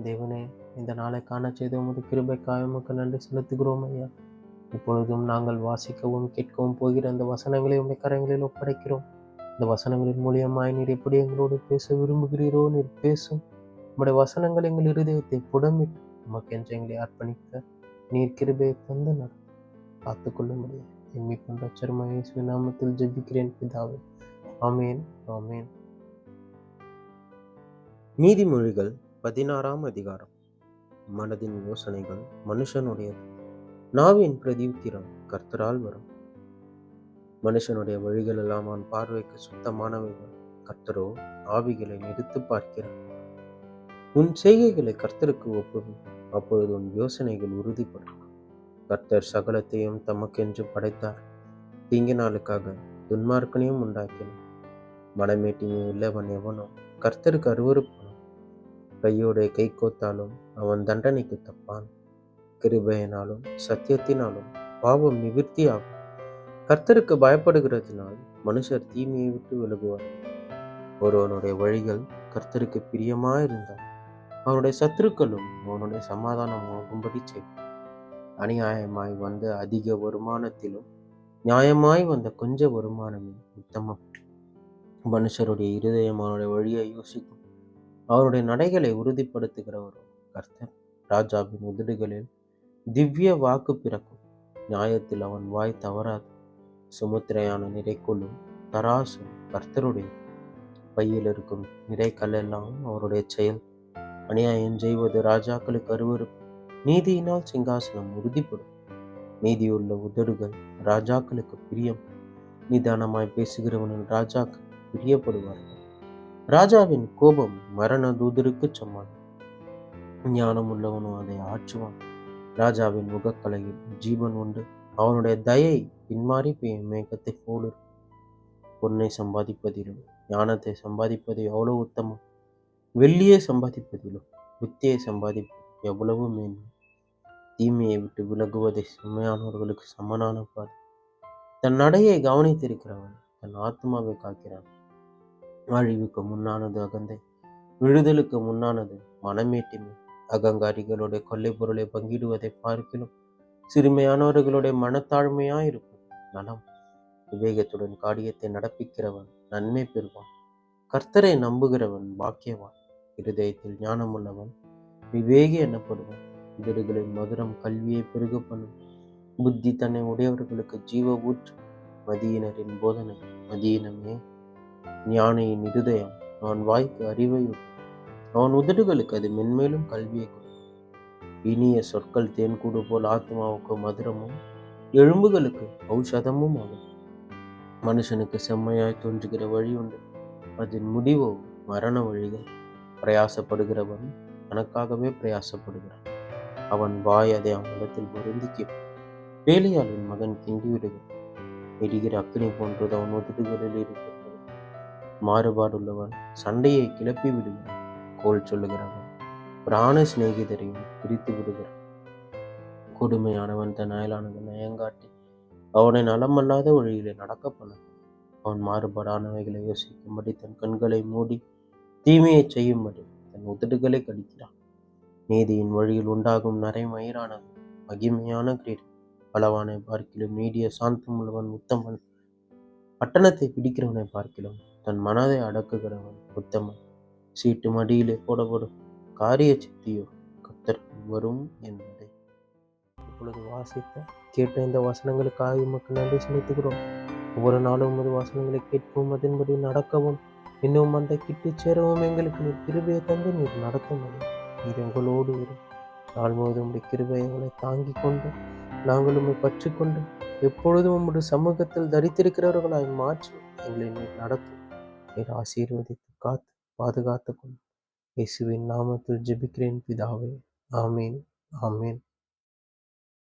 தேவனே, இந்த நாளை காண செய்த உமது கிருபைக்காக உமக்கு நன்றி செலுத்துகிறோம் ஐயா. இப்பொழுதும் நாங்கள் வாசிக்கவும் கேட்கவும் போகிற அந்த வசனங்களை உம்முடைய கரங்களில் ஒப்படைக்கிறோம். இந்த வசனங்களின் மூலியமாய் நீர் எப்படி எங்களோடு பேச விரும்புகிறீரோ நீர் பேசும். உம்முடைய வசனங்கள் எங்கள் இருதயத்தை புடமிட்டு உமக்கென்று எங்களை அர்ப்பணிக்க நீர் கிருபையை தந்து காத்துக்கொள்ள முடியும். என் மீட்பும் இரட்சகருமாகிய இயேசுவின் நாமத்தில் ஜெபிக்கிறேன் பிதாவே. ஆமென், ஆமென். நீதிமொழிகள் 16ஆம் அதிகாரம். மனதின் யோசனைகள் மனுஷனுடையது, நாவின் பிரதியுத்திரம் கர்த்தரால் வரும். மனுஷனுடைய வழிகள் எல்லாம் அவன் பார்வைக்கு சுத்தமானவைகள், கர்த்தரோ ஆவிகளை நிறுத்து பார்க்கிறார். உன் செய்கைகளை கர்த்தருக்கு ஒப்புவி, அப்பொழுது உன் யோசனைகள் உறுதிப்படும். கர்த்தர் சகலத்தையும் தமக்கென்று படைத்தார், தீங்கினாளுக்காக துன்மார்க்கனையும் உண்டாக்கினார். மனமேட்டிமை உள்ளவன் எவனோ கர்த்தருக்கு அருவருப்பான். கையோட கை கோத்தாலும் அவன் தண்டனைக்கு தப்பான். கிருபையினாலும் சத்தியத்தினாலும் பாவம் நிவிர்த்தியாகும். கர்த்தருக்கு பயப்படுகிறதினால் மனுஷர் தீமையை விட்டு விலகுவார்கள். ஒருவனுடைய வழிகள் கர்த்தருக்கு பிரியமாயிருந்தால் அவனுடைய சத்துருக்களும் அவனுடைய சமாதானம் ஆகும்படி செய்யும். அநியாயமாய் வந்த அதிக வருமானத்திலும் நியாயமாய் வந்த கொஞ்ச வருமானமே உத்தமம். மனுஷருடைய இருதயம் அவனுடைய வழியை யோசிக்கும், அவருடைய நடைகளை உறுதிப்படுத்துகிறவரோ கர்த்தர். ராஜாவின் உதடுகளில் திவ்ய வாக்கு பிறக்கும், நியாயத்தில் அவன் வாய் தவறாது. சுமுத்திரையான நிறைக்குள்ளும் தராசும் கர்த்தருடைய, பையில் இருக்கும் நிறைக்கல்லெல்லாம் அவருடைய செயல். அநியாயம் செய்வது ராஜாக்களுக்கு அருவருப்பு, நீதியினால் சிங்காசனம் உறுதிப்படும். நீதியுள்ள உதடுகள் ராஜாக்களுக்கு பிரியம், நிதானமாய் பேசுகிறவனின் ராஜாக்கள் பிரியப்படுவார்கள். ராஜாவின் கோபம் மரண தூதருக்கு சமம், ஞானம் உள்ளவனும் அதை ஆற்றுவான். ராஜாவின் முகக்கலையில் ஜீவன் உண்டு, அவனுடைய தயை பின்மாறி பெய்யும் மேகத்தை போல. பொன்னை சம்பாதிப்பதிலும் ஞானத்தை சம்பாதிப்பது எவ்வளவு உத்தமம், வெள்ளியை சம்பாதிப்பதிலும் புத்தியை சம்பாதிப்பது எவ்வளவு மேன்மை. தீமையை விட்டு விலகுவதை செம்மையானவர்களுக்கு சமனான பாதை. தன் நடையை கவனித்திருக்கிறவன் தன் ஆத்மாவை காக்கிறான். அழிவுக்கு முன்னானது அகந்தை, விழுதலுக்கு முன்னானது மனமேட்டிமை. அகங்காரிகளுடைய கொள்ளை பொருளை பங்கிடுவதை பார்க்கிலும் சிறுமையானவர்களுடைய மனத்தாழ்மையாயிருப்பது நலம். விவேகத்துடன் காரியத்தை நடப்பிக்கிறவன் நன்மை பெறுவான், கர்த்தரை நம்புகிறவன் பாக்கியவான். இருதயத்தில் ஞானமுள்ளவன் விவேகி எனப்படுவான். உதடுகளின் மதுரம் கல்வியை பெருக பண்ணும், புத்தி தன்னை உடையவர்களுக்கு ஜீவ ஊற்று. மதியினரின் போதனை மதியினமே, ஞானியின் இருதயம் அவன் வாய்க்கு அறிவை விடும், அவன் உதடுகளுக்கு அது மென்மேலும் கல்வியை கொடுக்கும். இனிய சொற்கள் தேன்கூடு போல் ஆத்மாவுக்கு மதுரமும் எலும்புகளுக்கு ஔஷதமும் ஆகும். மனுஷனுக்கு செம்மையாய் தோன்றுகிற வழி உண்டு, அதன் முடிவோ மரண வழிகள். பிரயாசப்படுகிறவன் தனக்காகவே பிரயாசப்படுகிறான், அவன் வாய் அதை அவனிடத்தில் பொருந்திக்கும். வேலையாளின் மகன் கிண்டி விடுகிறான், எரிகிற அக்கினி போன்றது அவன் உதடுகளில் இருக்கிறது. மாறுபாடுள்ளவன் சண்டையை கிளப்பி விடுகிறான், கோல் சொல்லுகிறவன் பிராண சிநேகிதரையும் பிரித்து விடுகிறான். கொடுமையானவன் தன் அயலானது நயங்காட்டி அவனை நலமல்லாத வழியிலே நடக்க பண்ண. அவன் மாறுபாடானவைகளை யோசிக்கும்படி தன் கண்களை மூடி தீமையை செய்யும்படி தன் உதடுகளை கடிக்கிறான். நீதியின் வழியில் உண்டாகும் நரைமயிரானது மகிமையான கிரீடம். பலவானை பார்க்கிலும் நீடிய சாந்தமுள்ளவன் உத்தமன், பட்டணத்தை பிடிக்கிறவனை பார்க்கிலும் தன் மனதை அடக்குகிறவன் உத்தமன். சீட்டு மடியிலே போடப்படும், காரிய சித்தியோ கர்த்தருக்கு வரும் என்பதை இப்பொழுது வாசித்த கேட்ட இந்த வசனங்களுக்காக உமக்கு நன்றி செலுத்துகிறோம். ஒவ்வொரு நாளும் உமது வசனங்களை கேட்கவும் அதன்படி நடக்கவும் இன்னும் அந்த கிட்டு சேரவும் எங்களுக்கு நீர் கிருபையை தந்து நீர் நடத்த முடியும். நீர் எங்களோடு வரும் நாள் முழுவதும் உடைய கிருபை எங்களை தாங்கி கொண்டு நாங்கள் உண்மை பற்றி கொண்டு எப்பொழுதும் உம்முடைய சமூகத்தில் தரித்திருக்கிறவர்களாய் மாற்றி எங்களை நீர் நடத்தும். நீர் ஆசீர்வதித்து காத்து பாதுகாத்து கொண்டு இயேசுவின் நாமத்தில் ஜெபிக்கிறேன் பிதாவே. ஆமீன், ஆமீன்.